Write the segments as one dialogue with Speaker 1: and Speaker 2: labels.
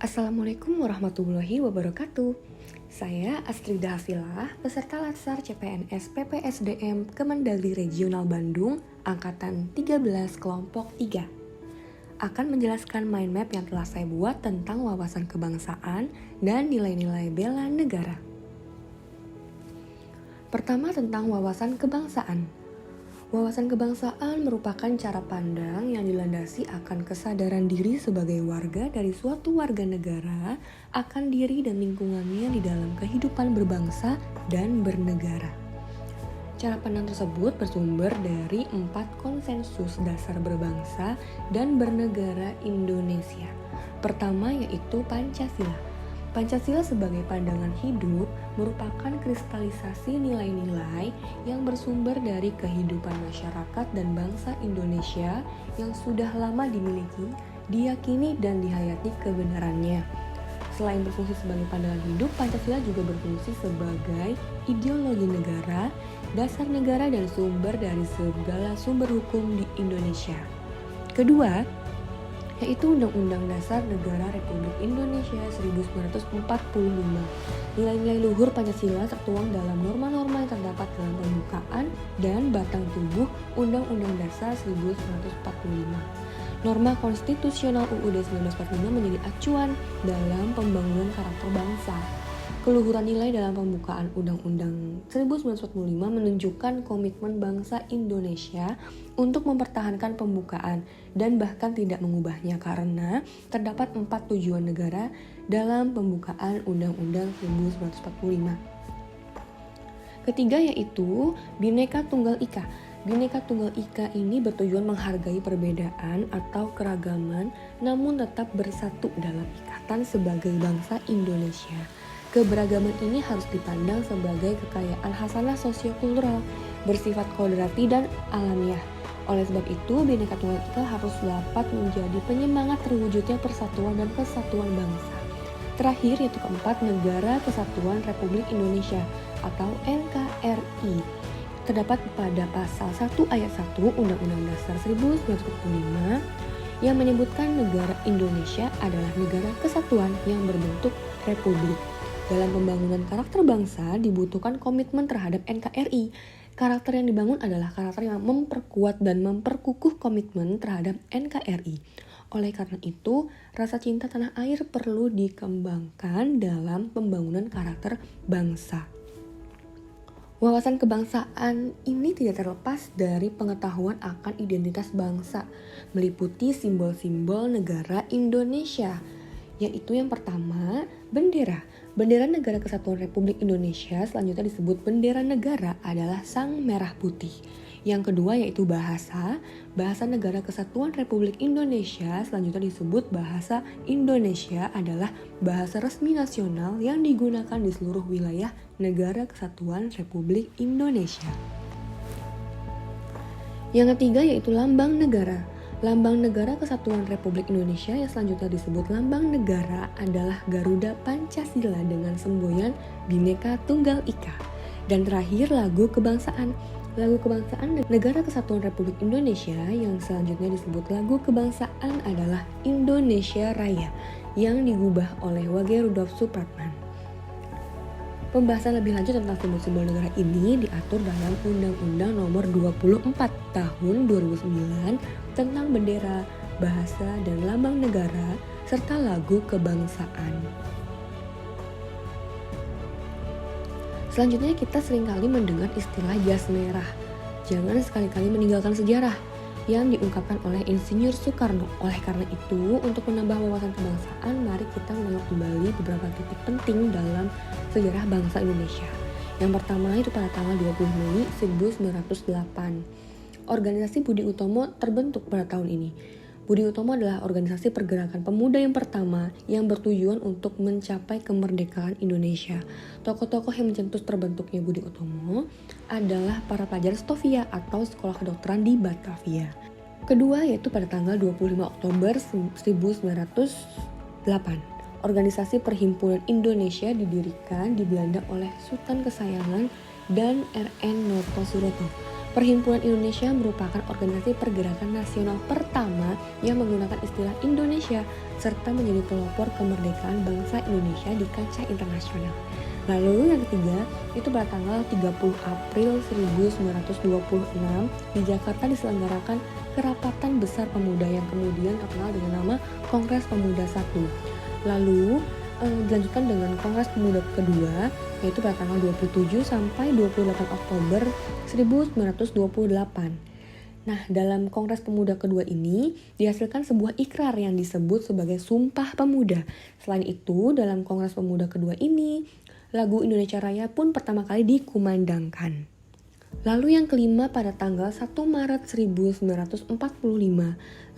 Speaker 1: Assalamualaikum warahmatullahi wabarakatuh. Saya Astrida Hafilah, peserta Latsar CPNS PPSDM Kemendagri Regional Bandung, Angkatan 13 Kelompok 3. Akan menjelaskan mind map yang telah saya buat tentang wawasan kebangsaan dan nilai-nilai bela negara. Pertama, tentang wawasan kebangsaan. Wawasan kebangsaan merupakan cara pandang yang dilandasi akan kesadaran diri sebagai warga dari suatu warga negara akan diri dan lingkungannya di dalam kehidupan berbangsa dan bernegara. Cara pandang tersebut bersumber dari 4 konsensus dasar berbangsa dan bernegara Indonesia. Pertama yaitu Pancasila. Pancasila sebagai pandangan hidup merupakan kristalisasi nilai-nilai yang bersumber dari kehidupan masyarakat dan bangsa Indonesia yang sudah lama dimiliki, diyakini dan dihayati kebenarannya. Selain berfungsi sebagai pandangan hidup, Pancasila juga berfungsi sebagai ideologi negara, dasar negara dan sumber dari segala sumber hukum di Indonesia. Kedua, yaitu Undang-Undang Dasar Negara Republik Indonesia 1945. Nilai-nilai luhur Pancasila tertuang dalam norma-norma yang terdapat dalam pembukaan dan batang tubuh Undang-Undang Dasar 1945. Norma konstitusional UUD 1945 menjadi acuan dalam pembangunan karakter bangsa. Keluhuran nilai dalam pembukaan Undang-Undang 1945 menunjukkan komitmen bangsa Indonesia untuk mempertahankan pembukaan dan bahkan tidak mengubahnya karena terdapat 4 tujuan negara dalam pembukaan Undang-Undang 1945. Ketiga yaitu Bhinneka Tunggal Ika. Bhinneka Tunggal Ika ini bertujuan menghargai perbedaan atau keragaman namun tetap bersatu dalam ikatan sebagai bangsa Indonesia. Keberagaman ini harus dipandang sebagai kekayaan hasanah sosiokultural, bersifat kodrati dan alamiah. Oleh sebab itu, Bhinneka Tunggal Ika harus dapat menjadi penyemangat terwujudnya persatuan dan kesatuan bangsa. Terakhir yaitu keempat, Negara Kesatuan Republik Indonesia atau NKRI. Terdapat pada pasal 1 ayat 1 Undang-Undang Dasar 1945 yang menyebutkan negara Indonesia adalah negara kesatuan yang berbentuk republik. Dalam pembangunan karakter bangsa dibutuhkan komitmen terhadap NKRI. Karakter yang dibangun adalah karakter yang memperkuat dan memperkukuh komitmen terhadap NKRI. Oleh karena itu, rasa cinta tanah air perlu dikembangkan dalam pembangunan karakter bangsa. Wawasan kebangsaan ini tidak terlepas dari pengetahuan akan identitas bangsa, meliputi simbol-simbol negara Indonesia, yaitu yang pertama, bendera. Bendera Negara Kesatuan Republik Indonesia selanjutnya disebut bendera negara adalah sang merah putih. Yang kedua yaitu bahasa. Bahasa Negara Kesatuan Republik Indonesia selanjutnya disebut bahasa Indonesia adalah bahasa resmi nasional yang digunakan di seluruh wilayah Negara Kesatuan Republik Indonesia. Yang ketiga yaitu lambang negara. Lambang Negara Kesatuan Republik Indonesia yang selanjutnya disebut lambang negara adalah Garuda Pancasila dengan semboyan Bhinneka Tunggal Ika. Dan terakhir lagu kebangsaan. Lagu kebangsaan Negara Kesatuan Republik Indonesia yang selanjutnya disebut lagu kebangsaan adalah Indonesia Raya yang digubah oleh Wage Rudolf Supratman. Pembahasan lebih lanjut tentang simbol-simbol negara ini diatur dalam Undang-Undang Nomor 24 Tahun 2009 tentang bendera, bahasa, dan lambang negara serta lagu kebangsaan. Selanjutnya kita seringkali mendengar istilah jas merah. Jangan sekali-kali meninggalkan sejarah yang diungkapkan oleh Insinyur Soekarno. Oleh karena itu, untuk menambah wawasan kebangsaan, mari kita menengok kembali beberapa titik penting dalam sejarah bangsa Indonesia. Yang pertama itu pada tanggal 20 Mei 1908. Organisasi Budi Utomo terbentuk pada tahun ini. Budi Utomo adalah organisasi pergerakan pemuda yang pertama yang bertujuan untuk mencapai kemerdekaan Indonesia. Tokoh-tokoh yang mencetus terbentuknya Budi Utomo adalah para pelajar Stovia atau sekolah kedokteran di Batavia. Kedua yaitu pada tanggal 25 Oktober 1908. Organisasi Perhimpunan Indonesia didirikan di Belanda oleh Sultan kesayangan dan R.N. Noto Suroto. Perhimpunan Indonesia merupakan organisasi pergerakan nasional pertama yang menggunakan istilah Indonesia serta menjadi pelopor kemerdekaan bangsa Indonesia di kancah internasional. Lalu yang ketiga, itu pada tanggal 30 April 1926 di Jakarta diselenggarakan Kerapatan Besar Pemuda yang kemudian terkenal dengan nama Kongres Pemuda I. Lalu dilanjutkan dengan Kongres Pemuda kedua, yaitu pada tanggal 27 sampai 28 Oktober 1928. Nah, dalam Kongres Pemuda kedua ini dihasilkan sebuah ikrar yang disebut sebagai Sumpah Pemuda. Selain itu, dalam Kongres Pemuda kedua ini, lagu Indonesia Raya pun pertama kali dikumandangkan. Lalu yang kelima, pada tanggal 1 Maret 1945,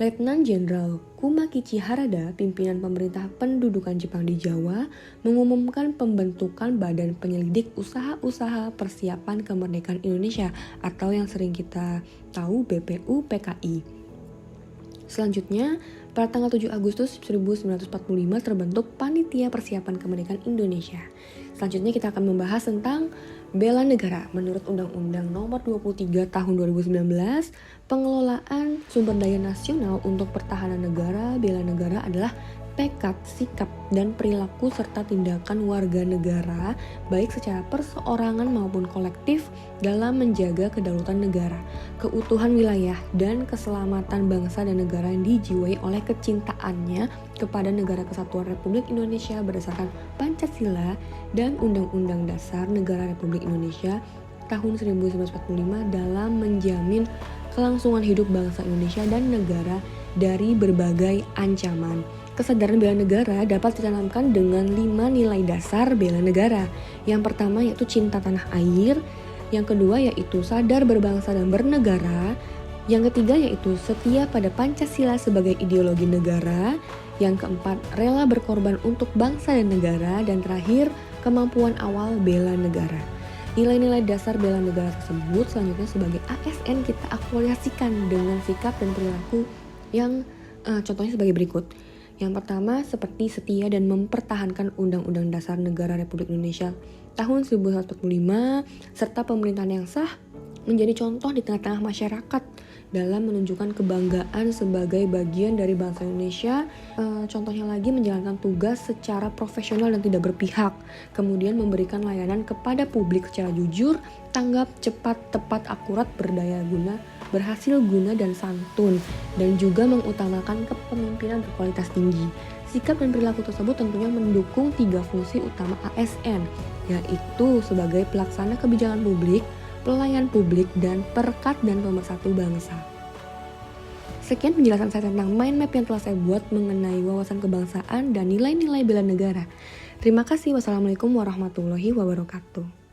Speaker 1: Letnan Jenderal Kumakichi Harada, pimpinan pemerintah pendudukan Jepang di Jawa, mengumumkan pembentukan Badan Penyelidik Usaha-Usaha Persiapan Kemerdekaan Indonesia atau yang sering kita tahu BPUPKI. Selanjutnya, pada tanggal 7 Agustus 1945 terbentuk Panitia Persiapan Kemerdekaan Indonesia. Selanjutnya kita akan membahas tentang bela negara. Menurut Undang-Undang Nomor 23 Tahun 2019, pengelolaan sumber daya nasional untuk pertahanan negara, bela negara adalah tekad, sikap, dan perilaku serta tindakan warga negara baik secara perseorangan maupun kolektif dalam menjaga kedaulatan negara, keutuhan wilayah, dan keselamatan bangsa dan negara yang dijiwai oleh kecintaannya kepada Negara Kesatuan Republik Indonesia berdasarkan Pancasila dan Undang-Undang Dasar Negara Republik Indonesia tahun 1945 dalam menjamin kelangsungan hidup bangsa Indonesia dan negara dari berbagai ancaman. Kesadaran bela negara dapat ditanamkan dengan 5 nilai dasar bela negara. Yang pertama yaitu cinta tanah air, yang kedua yaitu sadar berbangsa dan bernegara, yang ketiga yaitu setia pada Pancasila sebagai ideologi negara, yang keempat rela berkorban untuk bangsa dan negara, dan terakhir kemampuan awal bela negara. Nilai-nilai dasar bela negara tersebut selanjutnya sebagai ASN kita aktualisasikan dengan sikap dan perilaku yang contohnya sebagai berikut. Yang pertama, seperti setia dan mempertahankan Undang-Undang Dasar Negara Republik Indonesia tahun 1945 serta pemerintahan yang sah menjadi contoh di tengah-tengah masyarakat dalam menunjukkan kebanggaan sebagai bagian dari bangsa Indonesia. Contohnya lagi menjalankan tugas secara profesional dan tidak berpihak, kemudian memberikan layanan kepada publik secara jujur, tanggap, cepat, tepat, akurat, berdaya guna, berhasil guna, dan santun, dan juga mengutamakan kepemimpinan berkualitas tinggi. Sikap dan perilaku tersebut tentunya mendukung 3 fungsi utama ASN, yaitu sebagai pelaksana kebijakan publik, pelayan publik, dan perekat dan pemersatu bangsa. Sekian penjelasan saya tentang mind map yang telah saya buat mengenai wawasan kebangsaan dan nilai-nilai bela negara. Terima kasih. Wassalamualaikum warahmatullahi wabarakatuh.